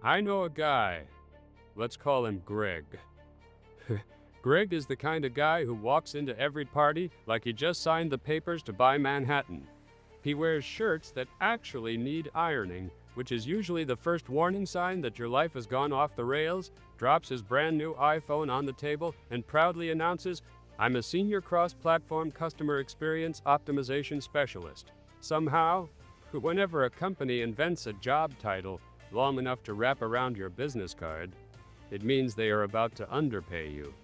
I know a guy. Let's call him Greg. Greg is the kind of guy who walks into every party like he just signed the papers to buy Manhattan. He wears shirts that actually need ironing, which is usually the first warning sign that your life has gone off the rails, drops his brand new iPhone on the table, and proudly announces, "I'm a senior cross-platform customer experience optimization specialist." Somehow, whenever a company invents a job title long enough to wrap around your business card, it means they are about to underpay you.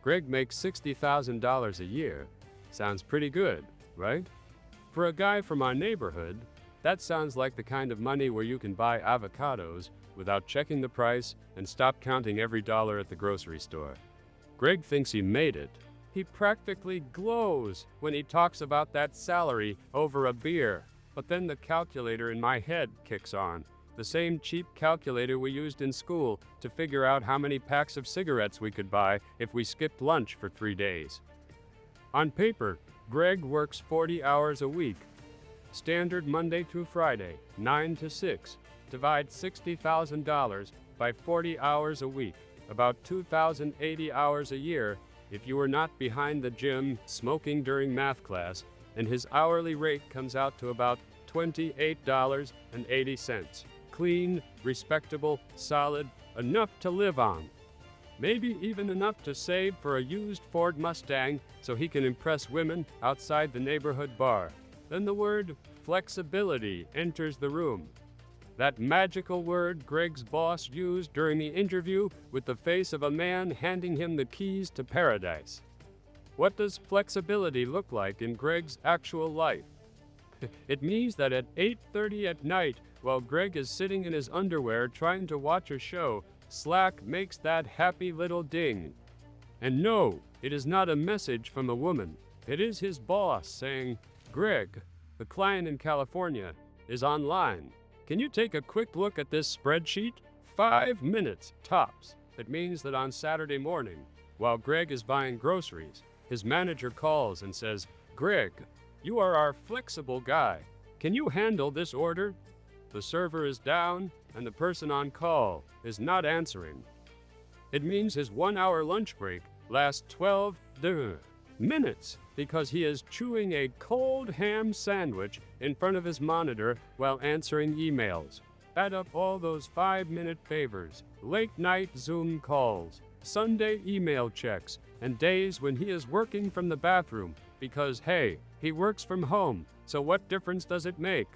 Greg makes $60,000 a year. Sounds pretty good, right? For a guy from our neighborhood, that sounds like the kind of money where you can buy avocados without checking the price and stop counting every dollar at the grocery store. Greg thinks he made it. He practically glows when he talks about that salary over a beer. But then the calculator in my head kicks on. The same cheap calculator we used in school to figure out how many packs of cigarettes we could buy if we skipped lunch for 3 days. On paper, Greg works 40 hours a week. Standard Monday through Friday, 9 to 6. Divide $60,000 by 40 hours a week, about 2,080 hours a year if you were not behind the gym smoking during math class, and his hourly rate comes out to about $28.80. Clean, respectable, solid, enough to live on. Maybe even enough to save for a used Ford Mustang so he can impress women outside the neighborhood bar. Then the word flexibility enters the room. That magical word Greg's boss used during the interview with the face of a man handing him the keys to paradise. What does flexibility look like in Greg's actual life? It means that at 8:30 at night, while Greg is sitting in his underwear trying to watch a show, Slack makes that happy little ding. And no, it is not a message from a woman. It is his boss saying, "Greg, the client in California, is online. Can you take a quick look at this spreadsheet? 5 minutes, tops." It means that on Saturday morning, while Greg is buying groceries, his manager calls and says, "Greg, you are our flexible guy. Can you handle this order?" The server is down, and the person on call is not answering. It means his 1-hour lunch break lasts 12 minutes because he is chewing a cold ham sandwich in front of his monitor while answering emails. Add up all those 5-minute favors, late-night Zoom calls, Sunday email checks, and days when he is working from the bathroom because, hey, he works from home, so what difference does it make?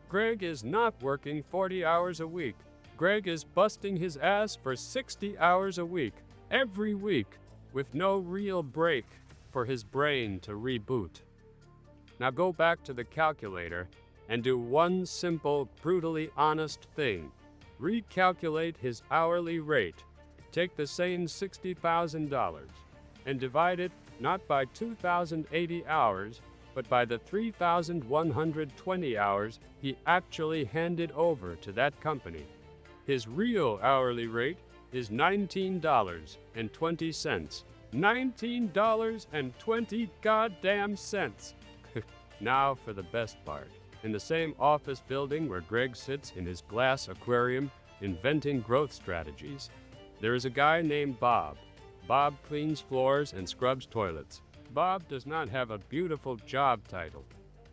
Greg is not working 40 hours a week. Greg is busting his ass for 60 hours a week, every week, with no real break for his brain to reboot. Now go back to the calculator and do one simple, brutally honest thing. Recalculate his hourly rate. Take the same $60,000 and divide it not by 2,080 hours, but by the 3,120 hours he actually handed over to that company. His real hourly rate is $19.20. $19.20 goddamn cents. Now for the best part. In the same office building where Greg sits in his glass aquarium inventing growth strategies, there is a guy named Bob. Bob cleans floors and scrubs toilets. Bob does not have a beautiful job title.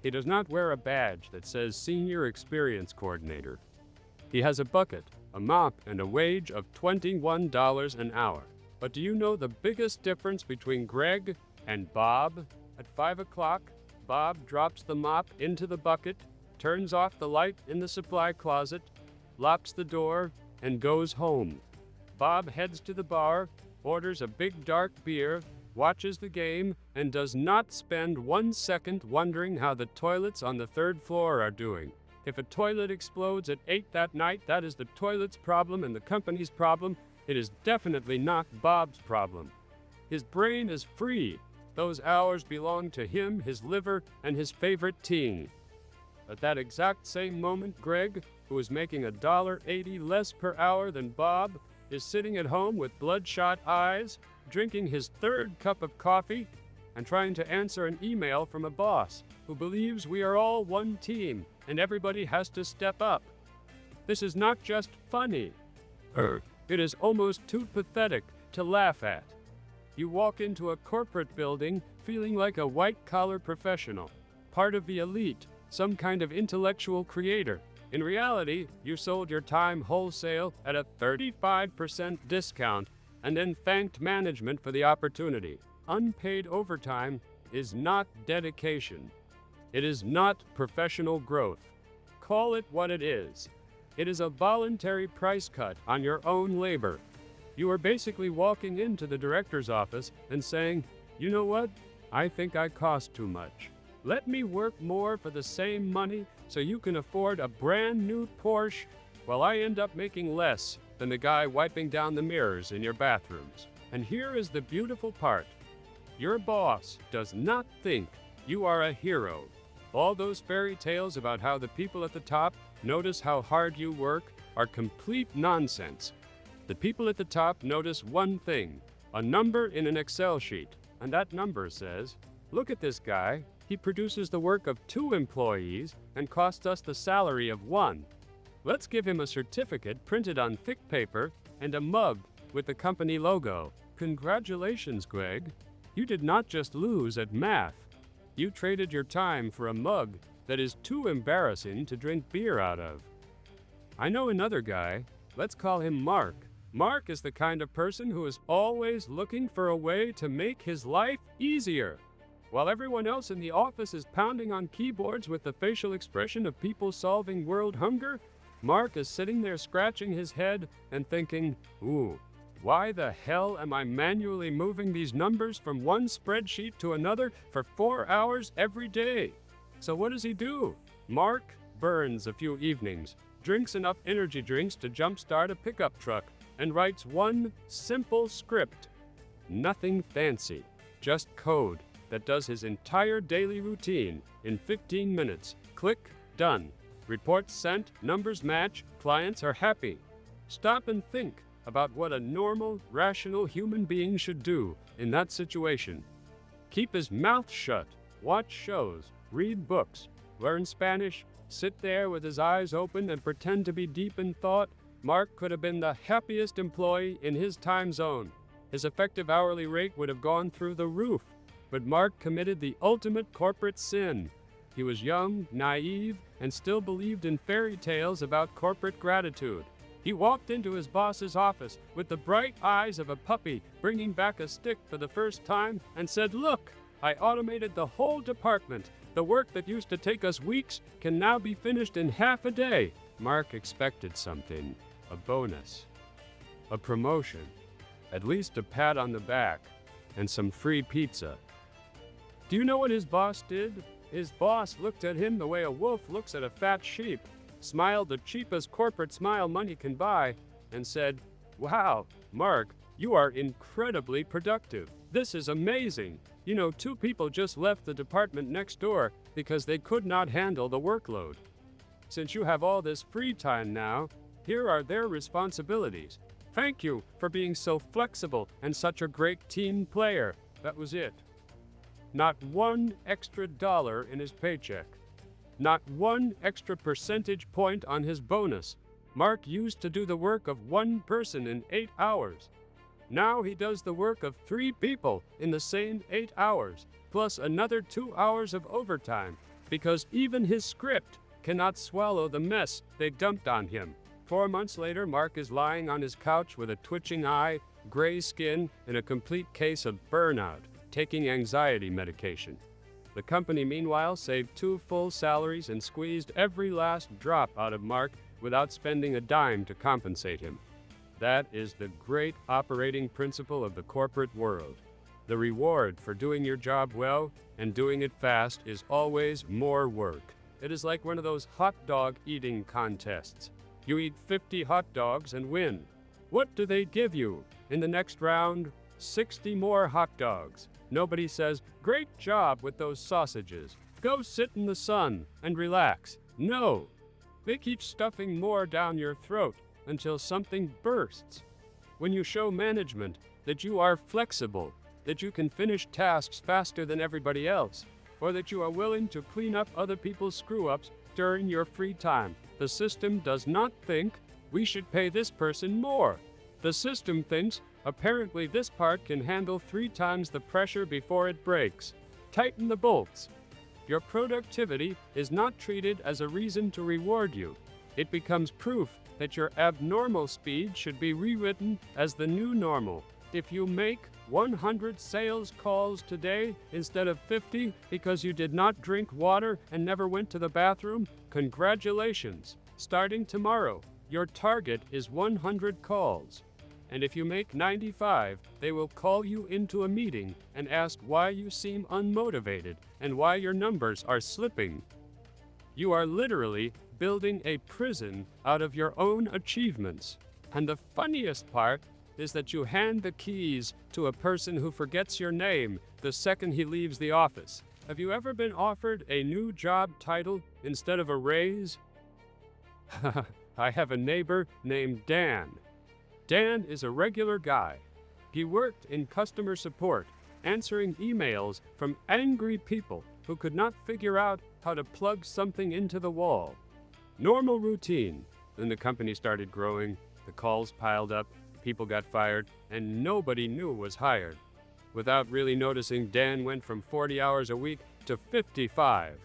He does not wear a badge that says Senior Experience Coordinator. He has a bucket, a mop, and a wage of $21 an hour. But do you know the biggest difference between Greg and Bob? At 5 o'clock, Bob drops the mop into the bucket, turns off the light in the supply closet, locks the door, and goes home. Bob heads to the bar, orders a big dark beer, watches the game, and does not spend 1 second wondering how the toilets on the 3rd floor are doing. If a toilet explodes at 8 that night, that is the toilet's problem and the company's problem. It is definitely not Bob's problem. His brain is free. Those hours belong to him, his liver, and his favorite team. At that exact same moment, Greg, who is making $1.80 less per hour than Bob, is sitting at home with bloodshot eyes, drinking his 3rd cup of coffee, and trying to answer an email from a boss who believes we are all one team and everybody has to step up. This is not just funny, It is almost too pathetic to laugh at. You walk into a corporate building feeling like a white-collar professional, part of the elite, some kind of intellectual creator. In reality, you sold your time wholesale at a 35% discount and then thanked management for the opportunity. Unpaid overtime is not dedication. It is not professional growth. Call it what it is. It is a voluntary price cut on your own labor. You are basically walking into the director's office and saying, "You know what? I think I cost too much. Let me work more for the same money so you can afford a brand new Porsche while I end up making less than the guy wiping down the mirrors in your bathrooms." And here is the beautiful part. Your boss does not think you are a hero. All those fairy tales about how the people at the top notice how hard you work are complete nonsense. The people at the top notice one thing, a number in an Excel sheet, and that number says, "Look at this guy. He produces the work of 2 employees and costs us the salary of 1. Let's give him a certificate printed on thick paper and a mug with the company logo. Congratulations, Greg. You did not just lose at math. You traded your time for a mug that is too embarrassing to drink beer out of." I know another guy. Let's call him Mark. Mark is the kind of person who is always looking for a way to make his life easier. While everyone else in the office is pounding on keyboards with the facial expression of people solving world hunger, Mark is sitting there scratching his head and thinking, "Ooh, why the hell am I manually moving these numbers from one spreadsheet to another for 4 hours every day?" So what does he do? Mark burns a few evenings, drinks enough energy drinks to jumpstart a pickup truck, and writes one simple script. Nothing fancy, just code that does his entire daily routine in 15 minutes. Click, done. Reports sent, numbers match, clients are happy. Stop and think about what a normal, rational human being should do in that situation. Keep his mouth shut, watch shows, read books, learn Spanish, sit there with his eyes open and pretend to be deep in thought. Mark could have been the happiest employee in his time zone. His effective hourly rate would have gone through the roof. But Mark committed the ultimate corporate sin. He was young, naive, and still believed in fairy tales about corporate gratitude. He walked into his boss's office with the bright eyes of a puppy bringing back a stick for the first time and said, "Look, I automated the whole department. The work that used to take us weeks can now be finished in half a day." Mark expected something. A bonus, a promotion, at least a pat on the back, and some free pizza. Do you know what his boss did? His boss looked at him the way a wolf looks at a fat sheep, smiled the cheapest corporate smile money can buy, and said, "Wow, Mark, you are incredibly productive. This is amazing. You know, 2 people just left the department next door because they could not handle the workload. Since you have all this free time now, here are their responsibilities. Thank you for being so flexible and such a great team player." That was it. Not one extra dollar in his paycheck. Not one extra percentage point on his bonus. Mark used to do the work of 1 person in 8 hours. Now he does the work of 3 people in the same 8 hours, plus another 2 hours of overtime, because even his script cannot swallow the mess they dumped on him. 4 months later, Mark is lying on his couch with a twitching eye, gray skin, and a complete case of burnout, taking anxiety medication. The company, meanwhile, saved 2 full salaries and squeezed every last drop out of Mark without spending a dime to compensate him. That is the great operating principle of the corporate world. The reward for doing your job well and doing it fast is always more work. It is like one of those hot dog eating contests. You eat 50 hot dogs and win. What do they give you? In the next round, 60 more hot dogs. Nobody says, "Great job with those sausages. Go sit in the sun and relax." No. They keep stuffing more down your throat until something bursts. When you show management that you are flexible, that you can finish tasks faster than everybody else, or that you are willing to clean up other people's screw-ups during your free time, the system does not think, We should pay this person more. The system thinks apparently this part can handle 3 times the pressure before it breaks. Tighten the bolts. Your productivity is not treated as a reason to reward you. It becomes proof that your abnormal speed should be rewritten as the new normal. If you make 100 sales calls today instead of 50 because you did not drink water and never went to the bathroom, congratulations. Starting tomorrow, your target is 100 calls. And if you make 95, they will call you into a meeting and ask why you seem unmotivated and why your numbers are slipping. You are literally building a prison out of your own achievements. And the funniest part is that you hand the keys to a person who forgets your name the second he leaves the office. Have you ever been offered a new job title instead of a raise? I have a neighbor named Dan. Dan is a regular guy. He worked in customer support, answering emails from angry people who could not figure out how to plug something into the wall. Normal routine. Then the company started growing, the calls piled up, people got fired, and nobody new was hired. Without really noticing, Dan went from 40 hours a week to 55.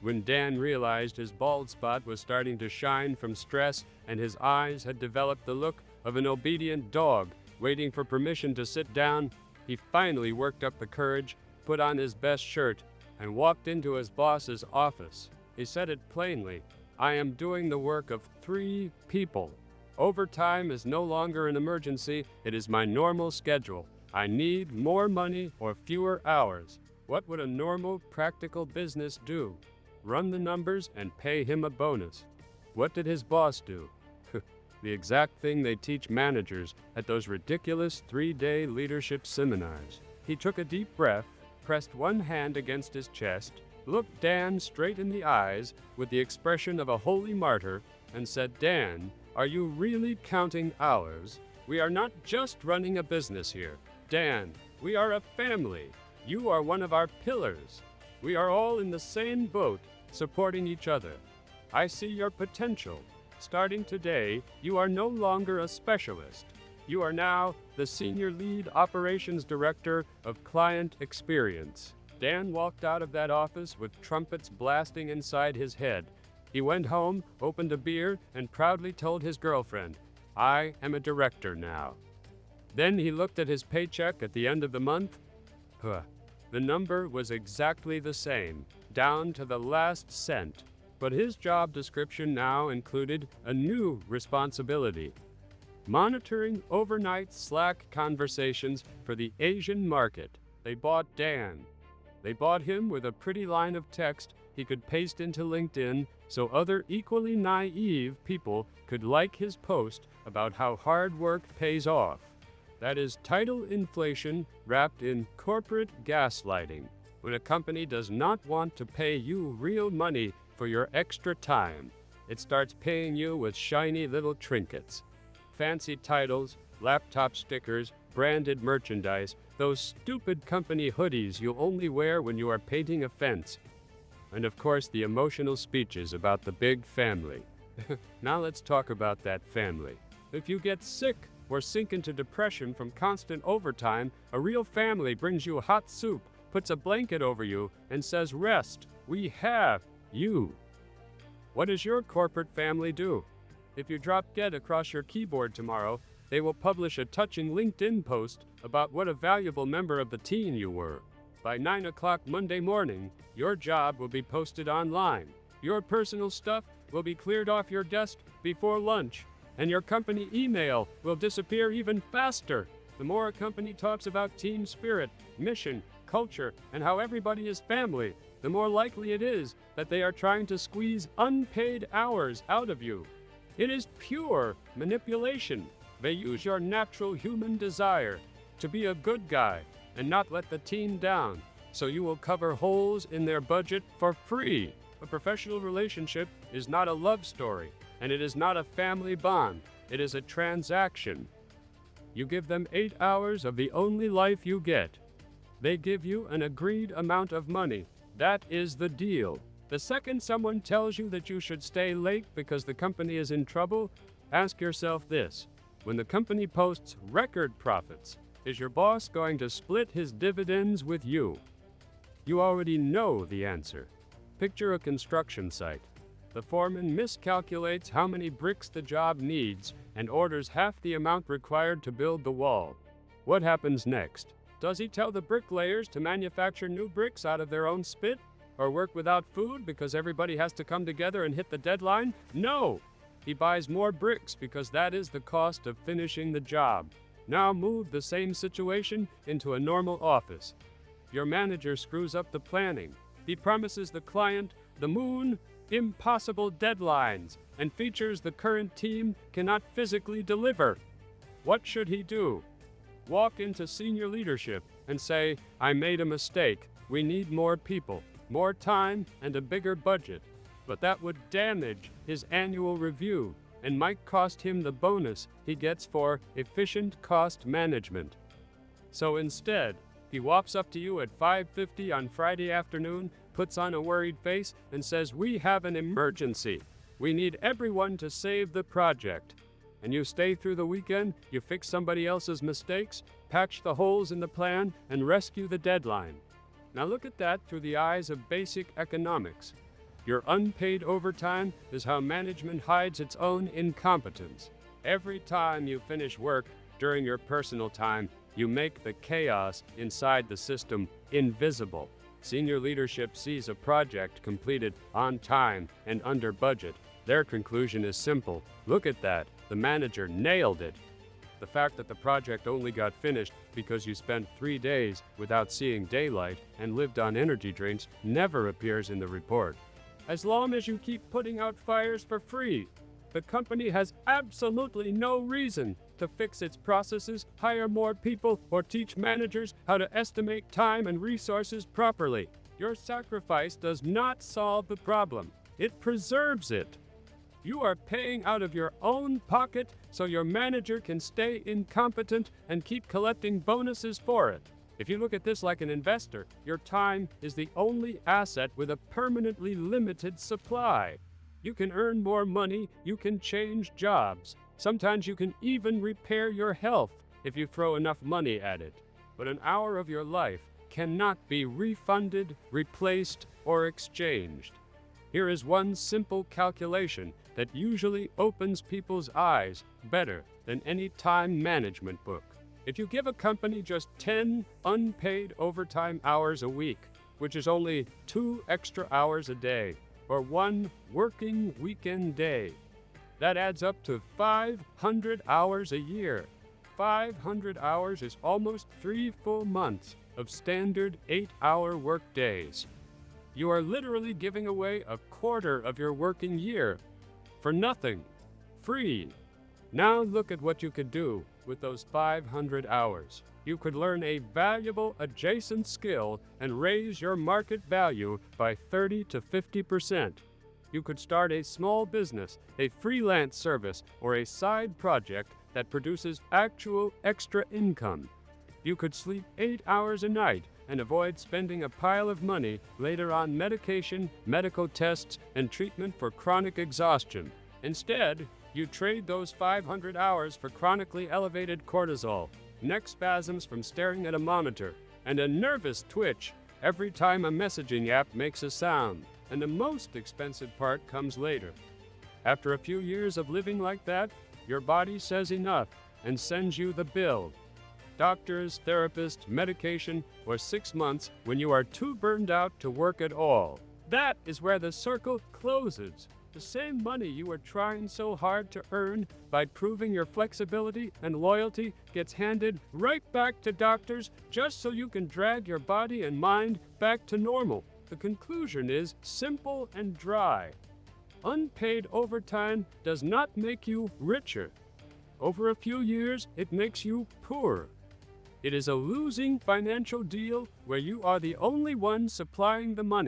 When Dan realized his bald spot was starting to shine from stress and his eyes had developed the look of an obedient dog waiting for permission to sit down, he finally worked up the courage, put on his best shirt, and walked into his boss's office. He said it plainly, "I am doing the work of 3 people. Overtime is no longer an emergency, it is my normal schedule. I need more money or fewer hours." What would a normal, practical business do? Run the numbers and pay him a bonus. What did his boss do? The exact thing they teach managers at those ridiculous 3-day leadership seminars. He took a deep breath, pressed one hand against his chest, looked Dan straight in the eyes with the expression of a holy martyr, and said, "Dan, are you really counting hours? We are not just running a business here. Dan, we are a family. You are one of our pillars. We are all in the same boat, supporting each other. I see your potential. Starting today, you are no longer a specialist. You are now the Senior Lead Operations Director of Client Experience." Dan walked out of that office with trumpets blasting inside his head. He went home, opened a beer, and proudly told his girlfriend, "I am a director now." Then he looked at his paycheck at the end of the month. The number was exactly the same, down to the last cent. But his job description now included a new responsibility: monitoring overnight Slack conversations for the Asian market. They bought Dan. They bought him with a pretty line of text he could paste into LinkedIn so other equally naive people could like his post about how hard work pays off. That is title inflation wrapped in corporate gaslighting. When a company does not want to pay you real money for your extra time, it starts paying you with shiny little trinkets. Fancy titles, laptop stickers, branded merchandise, those stupid company hoodies you only wear when you are painting a fence. And of course, the emotional speeches about the big family. Now let's talk about that family. If you get sick or sink into depression from constant overtime, a real family brings you hot soup, puts a blanket over you, and says, "Rest, we have you." What does your corporate family do? If you drop "get" across your keyboard tomorrow, they will publish a touching LinkedIn post about what a valuable member of the team you were. By 9 o'clock Monday morning, your job will be posted online. Your personal stuff will be cleared off your desk before lunch, and your company email will disappear even faster. The more a company talks about team spirit, mission, culture, and how everybody is family, the more likely it is that they are trying to squeeze unpaid hours out of you. It is pure manipulation. They use your natural human desire to be a good guy and not let the team down, so you will cover holes in their budget for free. A professional relationship is not a love story, and it is not a family bond. It is a transaction. You give them 8 hours of the only life you get. They give you an agreed amount of money. That is the deal. The second someone tells you that you should stay late because the company is in trouble, Ask yourself this: when the company posts record profits, is your boss going to split his dividends with you? You already know the answer. Picture a construction site. The foreman miscalculates how many bricks the job needs and orders half the amount required to build the wall. What happens next? Does he tell the bricklayers to manufacture new bricks out of their own spit? Or work without food because everybody has to come together and hit the deadline? No! He buys more bricks because that is the cost of finishing the job. Now move the same situation into a normal office. Your manager screws up the planning. He promises the client the moon, impossible deadlines, and features the current team cannot physically deliver. What should he do? Walk into senior leadership and say, "I made a mistake. We need more people, more time, and a bigger budget." But that would damage his annual review and might cost him the bonus he gets for efficient cost management. So instead, he walks up to you at 5:50 on Friday afternoon, puts on a worried face, and says, "We have an emergency. We need everyone to save the project." And you stay through the weekend, you fix somebody else's mistakes, patch the holes in the plan, and rescue the deadline. Now look at that through the eyes of basic economics. Your unpaid overtime is how management hides its own incompetence. Every time you finish work during your personal time, you make the chaos inside the system invisible. Senior leadership sees a project completed on time and under budget. Their conclusion is simple: look at that, the manager nailed it. The fact that the project only got finished because you spent 3 days without seeing daylight and lived on energy drinks never appears in the report. As long as you keep putting out fires for free, the company has absolutely no reason to fix its processes, hire more people, or teach managers how to estimate time and resources properly. Your sacrifice does not solve the problem. It preserves it. You are paying out of your own pocket so your manager can stay incompetent and keep collecting bonuses for it. If you look at this like an investor, your time is the only asset with a permanently limited supply. You can earn more money, you can change jobs. Sometimes you can even repair your health if you throw enough money at it. But an hour of your life cannot be refunded, replaced, or exchanged. Here is one simple calculation that usually opens people's eyes better than any time management book. If you give a company just 10 unpaid overtime hours a week, which is only 2 extra hours a day, or 1 working weekend day, that adds up to 500 hours a year. 500 hours is almost 3 full months of standard 8-hour work days. You are literally giving away a quarter of your working year for nothing, free. Now look at what you could do with those 500 hours. You could learn a valuable adjacent skill and raise your market value by 30 to 50%. You could start a small business, a freelance service, or a side project that produces actual extra income. You could sleep 8 hours a night and avoid spending a pile of money later on medication, medical tests, and treatment for chronic exhaustion. Instead, you trade those 500 hours for chronically elevated cortisol, neck spasms from staring at a monitor, and a nervous twitch every time a messaging app makes a sound. And the most expensive part comes later. After a few years of living like that, your body says enough and sends you the bill. Doctors, therapists, medication, or 6 months when you are too burned out to work at all. That is where the circle closes. The same money you were trying so hard to earn by proving your flexibility and loyalty gets handed right back to doctors just so you can drag your body and mind back to normal. The conclusion is simple and dry. Unpaid overtime does not make you richer. Over a few years, it makes you poorer. It is a losing financial deal where you are the only one supplying the money.